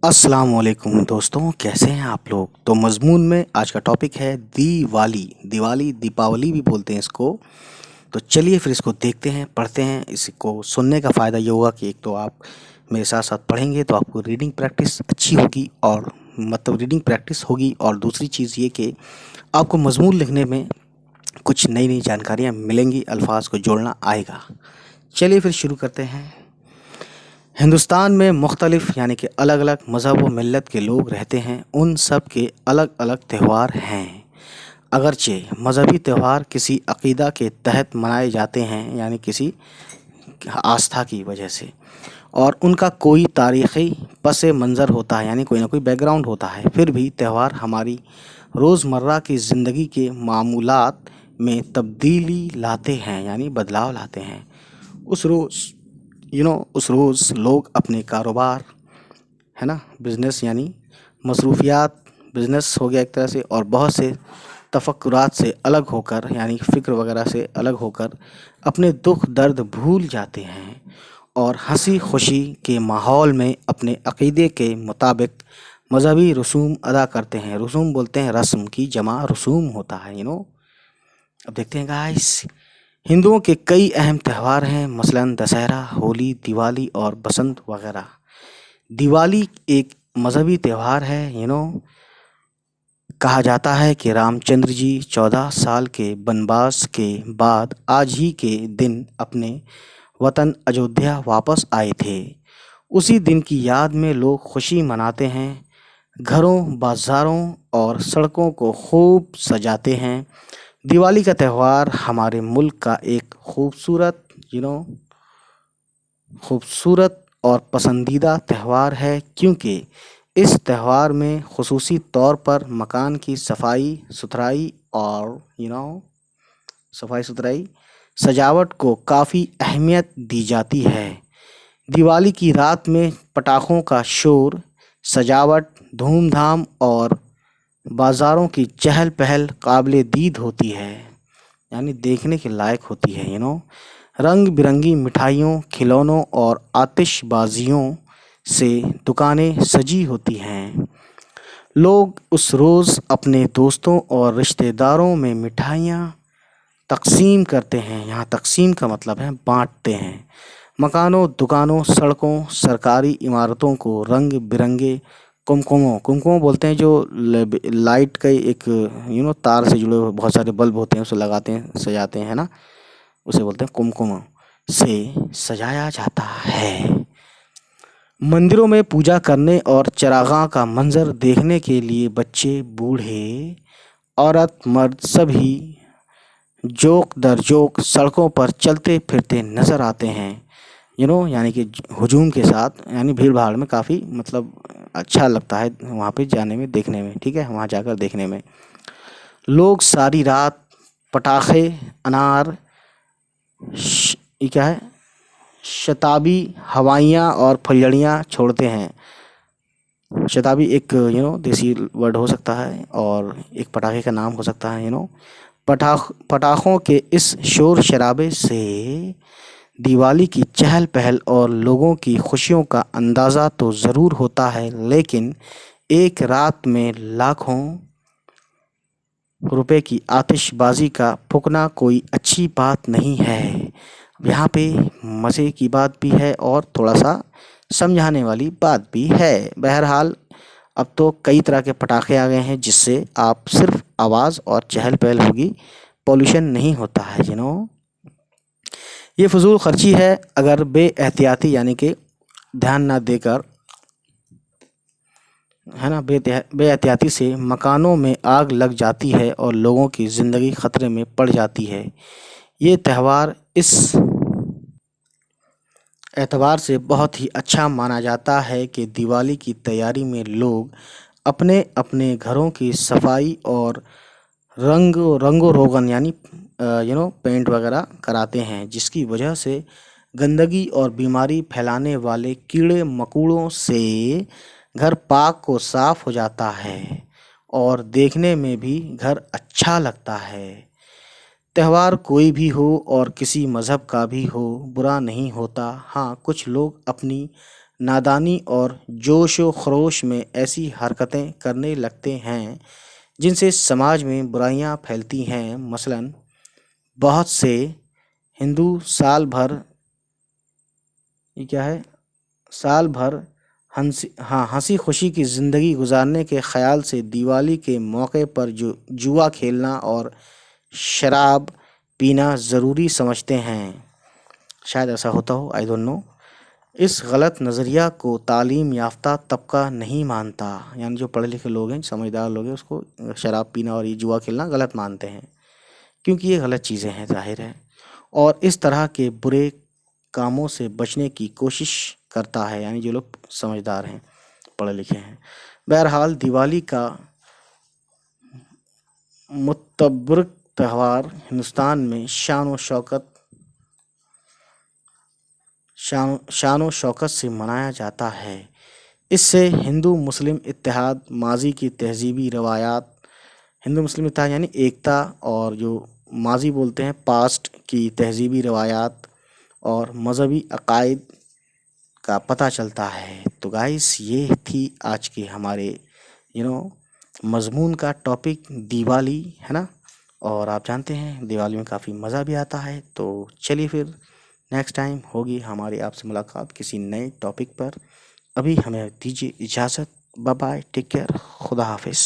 अस्सलाम वालेकुम दोस्तों, कैसे हैं आप लोग। तो मज़मून में आज का टॉपिक है दिवाली। दिवाली, दीपावली भी बोलते हैं इसको। तो चलिए फिर इसको देखते हैं, पढ़ते हैं। इसको सुनने का फ़ायदा ये होगा कि एक तो आप मेरे साथ साथ पढ़ेंगे तो आपको रीडिंग प्रैक्टिस अच्छी होगी, और मतलब रीडिंग प्रैक्टिस होगी। और दूसरी चीज़ ये कि आपको मज़मून लिखने में कुछ नई नई जानकारियाँ मिलेंगी, अल्फाज को जोड़ना आएगा। चलिए फिर शुरू करते हैं। हिंदुस्तान में मुख्तलिफ यानी कि अलग अलग मज़हब व मिल्लत के लोग रहते हैं। उन सब के अलग अलग त्यौहार हैं। अगरचे मजहबी त्यौहार किसी अक़ीदा के तहत मनाए जाते हैं, यानी किसी आस्था की वजह से, और उनका कोई तारीख़ी पस मंज़र होता है, यानी कोई ना कोई बैकग्राउंड होता है। फिर भी त्यौहार हमारी रोज़मर्रा की ज़िंदगी के मामूलात में तब्दीली लाते हैं, यानी बदलाव लाते हैं। उस रोज़ लोग अपने कारोबार, है ना, बिज़नेस यानी मसरूफियात, बिज़नेस हो गया एक तरह से, और बहुत से तफक्कुरात से अलग होकर, यानी फ़िक्र वगैरह से अलग होकर अपने दुख दर्द भूल जाते हैं और हंसी खुशी के माहौल में अपने अक़ीदे के मुताबिक मजहबी रसूम अदा करते हैं। रसूम बोलते हैं, रस्म की जमा रसूम होता है। अब देखते हैं गाइस, हिंदुओं के कई अहम त्यौहार हैं, मसलन दशहरा, होली, दिवाली और बसंत वगैरह। दिवाली एक मजहबी त्यौहार है। कहा जाता है कि रामचंद्र जी 14 साल के वनवास के बाद आज ही के दिन अपने वतन अयोध्या वापस आए थे। उसी दिन की याद में लोग खुशी मनाते हैं, घरों, बाज़ारों और सड़कों को खूब सजाते हैं। दिवाली का त्यौहार हमारे मुल्क का एक खूबसूरत और पसंदीदा त्यौहार है, क्योंकि इस त्यौहार में ख़ुसूसी तौर पर मकान की सफाई सुथराई सजावट को काफ़ी अहमियत दी जाती है। दिवाली की रात में पटाखों का शोर, सजावट, धूमधाम और बाज़ारों की चहल पहल काबिल दीद होती है, यानी देखने के लायक होती है। रंग बिरंगी मिठाइयों, खिलौनों और आतिशबाजियों से दुकानें सजी होती हैं। लोग उस रोज़ अपने दोस्तों और रिश्तेदारों में मिठाइयाँ तकसीम करते हैं। यहाँ तकसीम का मतलब है बांटते हैं। मकानों, दुकानों, सड़कों, सरकारी इमारतों को रंग बिरंगे कुमकुमों बोलते हैं, जो लाइट का एक तार से जुड़े हुए बहुत सारे बल्ब होते हैं, उसे लगाते हैं, सजाते हैं, है ना, उसे बोलते हैं कुमकुम, से सजाया जाता है। मंदिरों में पूजा करने और चरागाह का मंजर देखने के लिए बच्चे, बूढ़े, औरत, मर्द सभी जोक दर जोक सड़कों पर चलते फिरते नज़र आते हैं। यानी कि हुजूम के साथ, यानी भीड़ भाड़ में काफ़ी मतलब अच्छा लगता है वहाँ पे जाने में, देखने में। ठीक है, वहाँ जाकर देखने में लोग सारी रात पटाखे, अनार, ये क्या है, शताबी, हवाइयाँ और फुलझड़ियाँ छोड़ते हैं। शताबी एक देसी वर्ड हो सकता है, और एक पटाखे का नाम हो सकता है। पटाखों के इस शोर शराबे से दिवाली की चहल पहल और लोगों की खुशियों का अंदाज़ा तो ज़रूर होता है, लेकिन एक रात में लाखों रुपए की आतिशबाजी का फूंकना कोई अच्छी बात नहीं है। यहाँ पे मज़े की बात भी है और थोड़ा सा समझाने वाली बात भी है। बहरहाल अब तो कई तरह के पटाखे आ गए हैं, जिससे आप सिर्फ आवाज़ और चहल पहल होगी, पॉल्यूशन नहीं होता है। ये फजूल खर्ची है अगर बेएहतियाती, यानी कि ध्यान ना देकर, है ना, बेएहतियाती से मकानों में आग लग जाती है और लोगों की ज़िंदगी ख़तरे में पड़ जाती है। ये त्यौहार इस एतबार से बहुत ही अच्छा माना जाता है कि दिवाली की तैयारी में लोग अपने अपने घरों की सफाई और रंगो रोगन, यानी पेंट वगैरह कराते हैं, जिसकी वजह से गंदगी और बीमारी फैलाने वाले कीड़े मकोड़ों से घर पाक को साफ हो जाता है और देखने में भी घर अच्छा लगता है। त्यौहार कोई भी हो और किसी मज़हब का भी हो, बुरा नहीं होता। हाँ, कुछ लोग अपनी نادانی اور جوش و خروش میں ایسی حرکتیں کرنے لگتے ہیں جن سے سماج میں برائیاں پھیلتی ہیں۔ مثلاً بہت سے ہندو سال بھر یہ کیا ہے سال بھر ہنسی خوشی کی زندگی گزارنے کے خیال سے دیوالی کے موقع پر جوا کھیلنا اور شراب پینا ضروری سمجھتے ہیں۔ شاید ایسا ہوتا ہو، آئی ڈونٹ نو۔ اس غلط نظریہ کو تعلیم یافتہ طبقہ نہیں مانتا، یعنی جو پڑھے لکھے لوگ ہیں، سمجھدار لوگ ہیں، اس کو شراب پینا اور یہ جوا کھیلنا غلط مانتے ہیں، کیونکہ یہ غلط چیزیں ہیں، ظاہر ہے، اور اس طرح کے برے کاموں سے بچنے کی کوشش کرتا ہے، یعنی جو لوگ سمجھدار ہیں، پڑھے لکھے ہیں۔ بہرحال دیوالی کا متبرک تہوار ہندوستان میں شان و شوکت سے منایا جاتا ہے۔ اس سے ہندو مسلم اتحاد، ماضی کی تہذیبی روایات، ہندو مسلم اتحاد یعنی ایکتا، اور جو ماضی بولتے ہیں پاسٹ کی تہذیبی روایات اور مذہبی عقائد کا پتہ چلتا ہے۔ تو گائس، یہ تھی آج کے ہمارے مضمون کا ٹاپک، دیوالی، ہے نا، اور آپ جانتے ہیں دیوالی میں کافی مزہ بھی آتا ہے۔ تو چلیے پھر نیکسٹ ٹائم ہوگی ہماری آپ سے ملاقات کسی نئے ٹاپک پر۔ ابھی ہمیں دیجیے اجازت، بائے بائے، ٹیک کیئر، خدا حافظ۔